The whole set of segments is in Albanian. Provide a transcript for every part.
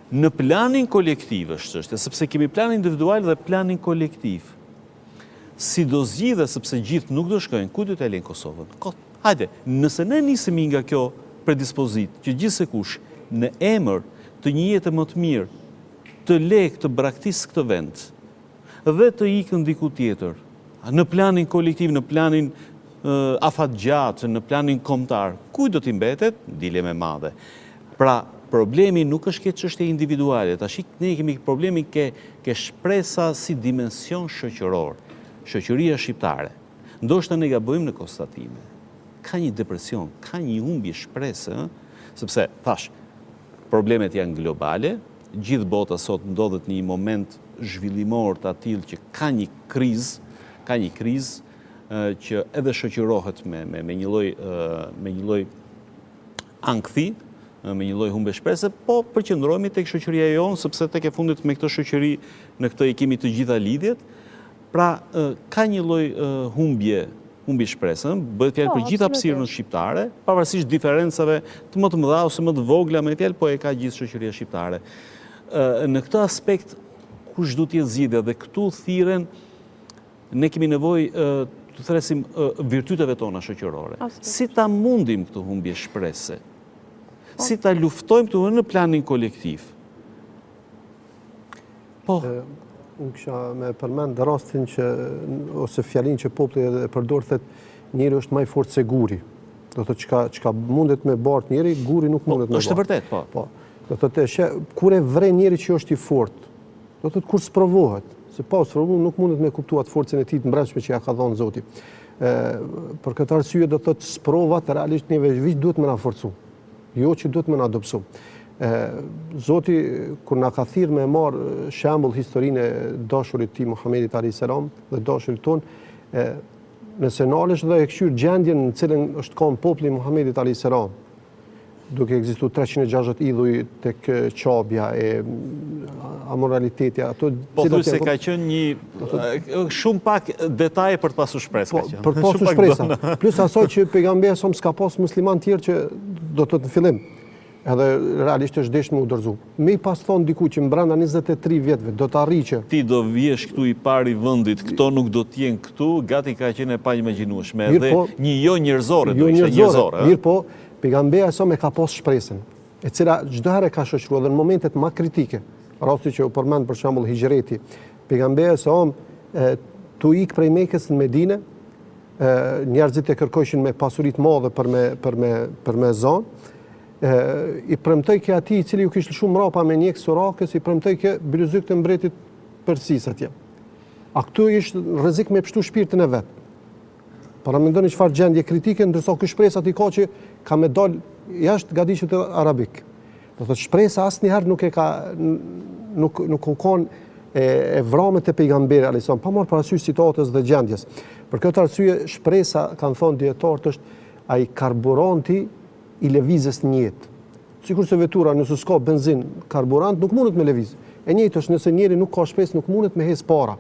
Në planin kolektiv është çështja, sepse kemi planin individual dhe planin kolektiv. Si do zgjidhe, sepse gjithë nuk do shkojnë, ku do të lejnë Kosovën? Hajde, nëse ne nisemi nga kjo predispozit, që gjithsekush në emër të një jete më të mirë, të lek të braktisë këtë vend, dhe të ikën diku tjetër, në planin kolektiv, në planin afatgjatë, në planin kombëtar, ku do t'i mbetet? Dileme madhe. Pra, problemi nuk është këtë çështje individuale, tash ne kemi problemin ke shpresa si dimension shoqëror, shoqëria shqiptare. Ndoshta ne gabojmë në konstatime. Ka një depresion, ka një humbje shprese, sepse thash, problemet janë globale, gjithë bota sot ndodhet në një moment zhvillimor të atill që ka një krizë që edhe shoqërohet me një lloj ankthi, me një lloj humbe shprese, po përqendrohemi tek shoqëria jonë, sepse tek e fundit me këtë shoqëri në këtë i kemi të gjitha lidhjet. Pra, ka një lloj humbje shprese, bëhet fjalë për gjithë hapësirën shqiptare, pavarësisht diferencave të më të mëdha ose më të vogla me fjalë, po e ka gjithë shoqëria shqiptare. Në këtë aspekt, kush duhet të jetë zgjidhja dhe këtu thirren ne kemi nevojë të thresim virtyteve tona shoqërore. Si ta mundim këtë humbje shprese? Si ta luftojmë këtu në planin kolektiv? Po. Unë kisha me përmend rastin ose fjalin që populli e përdor, thotë njeri është më i fortë se guri. Do thotë çka mundet me bart njeri, guri nuk mundet me bart. Është e vërtet, po. Po. Do thotë kur e vren njeri që është i fortë, do thotë kur sprovohet, se pa sprovuar nuk mundet me kuptuar forcën e tij të mbrëmshme që ja ka dhënë Zoti. Për këtë arsye do thotë sprovat realisht neve duhet më na forcu. Jo që duhet më na dobësu. Zoti, kur na ka thirrë me marë shembull historinë e dashurit ti Muhamedit a.s. dhe dashurit tonë, nëse nalesh dhe e këshyr gjendjen në cilën është kanë populli Muhamedit a.s. duke ekzistuar 360 idhuj tek qabja e amoraliteti, ato po thuaj se ka qenë një shumë pak detaje për të pasur shpresë. Për të pasur shpresa. Plus asaj që pejgamberi s'ka pas musliman tjerë që do të në fillim, edhe realisht është desh më u dorëzu. Me i pas thonë diku që brenda 23 vjetëve do të arrijë që ti do vjesh këtu i pari vendit, këto nuk do të jenë këtu, gati ka qenë e paimagjinueshme, edhe një jo njerëzore, do ishte njerëzore. Mirë po, pejgamberi sa me ka pas shpresën, e cila çdo herë ka shoqëruar dhe në momentet më kritike, rasti që u përmend për shembull hijreti, pejgamberi sa tu ik prej Mekës në Medinë, njerëzit e kërkojshin me pasuri të madhe për me zonë, i premtoj ke ati i cili ju kishtë shumë mrapa me njekë Surakës, i premtoj ke bryzyk të mbretit Persisë atje. A këtu ishtë rrezik me pështu shpirtin e vetë. Para mendoni çfarë gjendje kritike, ndërsa ky shpresë aty ka që ka me dal jashtë gadishut arabik. Do thotë shpresa asnjëherë nuk u kanë e vramet e pejgamberit alayhis salam, pa marrë parasysh situatës dhe gjendjes. Për këtë arsye shpresa, kanë thonë dietarët, është ai karburanti i lëvizjes në jetë. Sikur se vetura nëse s'ka benzin, karburant nuk mundet me lëviz. E njëjtë është nëse njeri nuk ka shpresë, nuk mundet me hes para.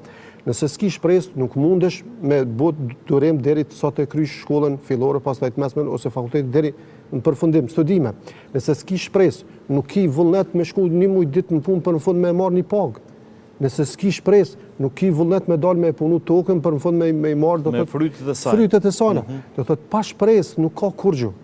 Nëse s'ki shpresë, nuk mundesh me bot durim deri sa të krysh shkollën fillore, pastaj të mesmen ose fakultetin deri në përfundim studime. Nëse s'ki shpresë, nuk ki vullnet me shku një muj ditë në punë për në fund me marrë një pagë. Nëse s'ki shpresë, nuk ki vullnet me dalë me punu tokën për në fund me marrë frytet e saj. Frytet e saj. Do thotë pa shpresë nuk ka kurrgjë.